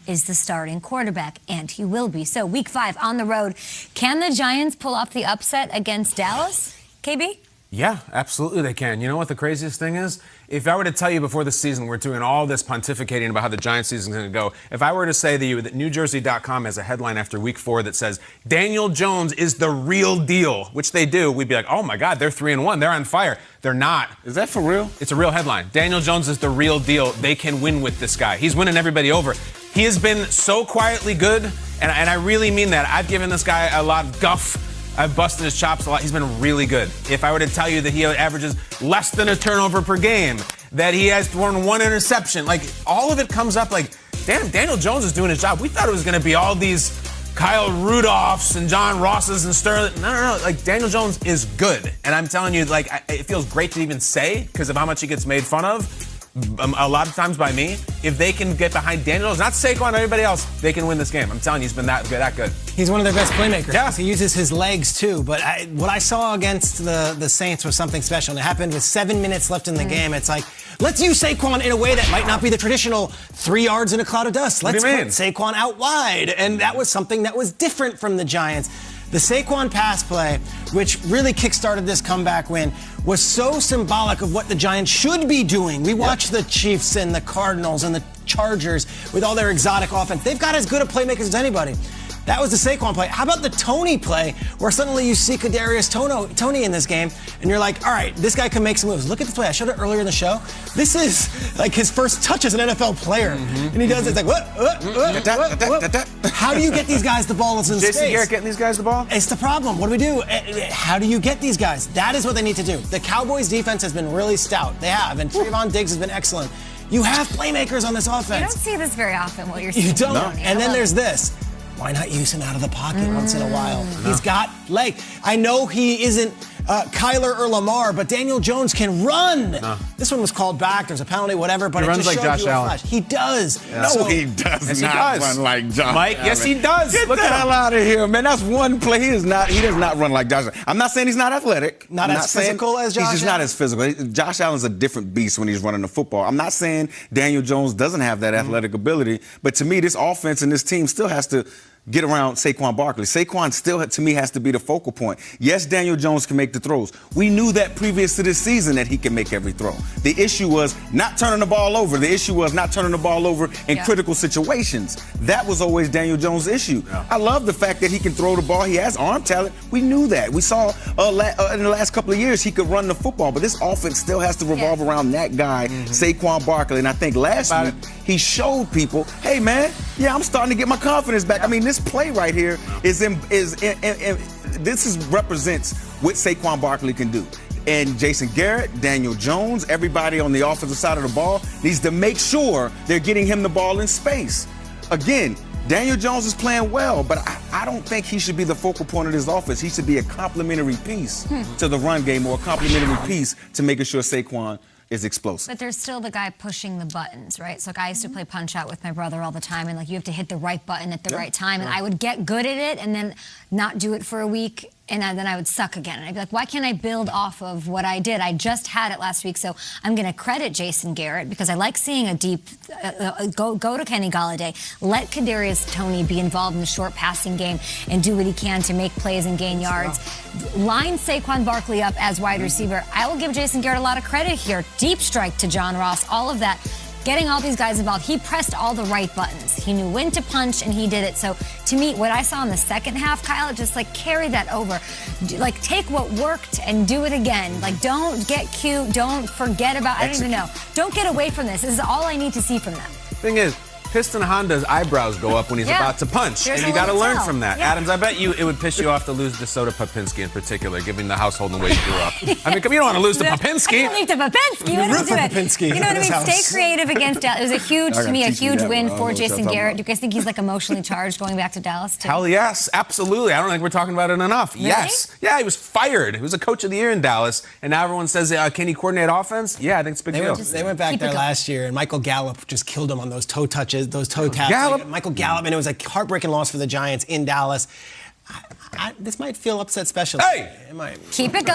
is the starting quarterback, and he will be. So week 5 on the road. Can the Giants pull off the upset against Dallas, KB? Yeah, absolutely they can. You know what the craziest thing is? If I were to tell you before the season we're doing all this pontificating about how the Giants season is going to go, if I were to say to you that NewJersey.com has a headline after week 4 that says, Daniel Jones is the real deal, which they do, we'd be like, oh my God, they're 3-1. They're on fire. They're not. Is that for real? It's a real headline. Daniel Jones is the real deal. They can win with this guy. He's winning everybody over. He has been so quietly good, and I really mean that. I've given this guy a lot of guff. I've busted his chops a lot. He's been really good. If I were to tell you that he averages less than a turnover per game, that he has thrown 1 interception, like all of it comes up like, damn, Daniel Jones is doing his job. We thought it was going to be all these Kyle Rudolphs and John Rosses and Sterling. No. Like Daniel Jones is good. And I'm telling you, like, it feels great to even say because of how much he gets made fun of. A lot of times by me, if they can get behind Daniel Jones, not Saquon or anybody else, they can win this game. I'm telling you, he's been that good. He's one of their best playmakers. Yeah. He uses his legs, too. But what I saw against the Saints was something special. And it happened with 7 minutes left in the game. It's like, let's use Saquon in a way that might not be the traditional 3 yards in a cloud of dust. Let's put Saquon out wide. And that was something that was different from the Giants. The Saquon pass play, which really kickstarted this comeback win, was so symbolic of what the Giants should be doing. We watched the Chiefs and the Cardinals and the Chargers with all their exotic offense. They've got as good a playmakers as anybody. That was the Saquon play. How about the Tony play, where suddenly you see Kadarius Toney in this game, and you're like, all right, this guy can make some moves. Look at the play. I showed it earlier in the show. This is like his first touch as an NFL player. And he does it. It's like, what? How do you get these guys the ball in space? Jason Garrett getting these guys the ball? It's the problem. What do we do? How do you get these guys? That is what they need to do. The Cowboys defense has been really stout. They have. And Trayvon Diggs has been excellent. You have playmakers on this offense. You don't see this very often, what you're saying. You don't. No. And then there's this. Why not use him out of the pocket once in a while? He's got leg. I know he isn't Kyler or Lamar, but Daniel Jones can run. This one was called back. There's a penalty, whatever, but he runs just like showed Josh you a Allen. flash. He does. Yeah. No, he does not run like Josh Mike, Allen. yes, he does. Get the hell out of here, man. That's one play. He does not run like Josh Allen. I'm not saying he's not athletic. Not as physical as Josh Allen? He's just not as physical. Josh Allen's a different beast when he's running the football. I'm not saying Daniel Jones doesn't have that athletic ability, but to me, this offense and this team still has to get around Saquon Barkley. Saquon still, to me, has to be the focal point. Yes, Daniel Jones can make the throws. We knew that previous to this season that he can make every throw. The issue was not turning the ball over. The issue was not turning the ball over in critical situations. That was always Daniel Jones' issue. I love the fact that he can throw the ball. He has arm talent. We knew that. We saw in the last couple of years he could run the football, but this offense still has to revolve around that guy, Saquon Barkley. And I think last week he showed people, hey, man, I'm starting to get my confidence back. I mean, this play right here represents what Saquon Barkley can do. And Jason Garrett, Daniel Jones, everybody on the offensive side of the ball needs to make sure they're getting him the ball in space. Again, Daniel Jones is playing well, but I don't think he should be the focal point of this offense. He should be a complementary piece to the run game or a complementary piece to making sure Saquon is explosive. But there's still the guy pushing the buttons, right? So like I used to play Punch-Out with my brother all the time, and like you have to hit the right button at the right time, and I would get good at it and then not do it for a week, and then I would suck again. And I'd be like, why can't I build off of what I did? I just had it last week, so I'm going to credit Jason Garrett because I like seeing a deep go to Kenny Golladay. Let Kadarius Toney be involved in the short passing game and do what he can to make plays and gain yards. Line Saquon Barkley up as wide receiver. I will give Jason Garrett a lot of credit here. Deep strike to John Ross, all of that. Getting all these guys involved, he pressed all the right buttons. He knew when to punch, and he did it. So, to me, what I saw in the second half, Kyle, just, like, carry that over. Like, take what worked and do it again. Like, don't get cute. Don't forget about, I don't even know. Don't get away from this. This is all I need to see from them. Thing is, Piston Honda's eyebrows go up when he's about to punch, and you got to learn from that. Adams, I bet you it would piss you off to lose to Soda Popinski in particular, given the household and the way you grew up. I mean, you don't want to lose to Popinski. I didn't lose to Popinski. What did I do? You know what I mean? Stay creative against Dallas. It was a huge win for Jason Garrett. Do you guys think he's like emotionally charged going back to Dallas too? Hell yes, absolutely. I don't think we're talking about it enough. Really? Yes. Yeah, he was fired. He was a coach of the year in Dallas, and now everyone says, can he coordinate offense? Yeah, I think it's a big deal. They went back there last year, and Michael Gallup just killed him on those toe touches, those toe taps. Michael Gallup, and it was a heartbreaking loss for the Giants in Dallas. This might feel upset special. Hey! It might. Keep it going.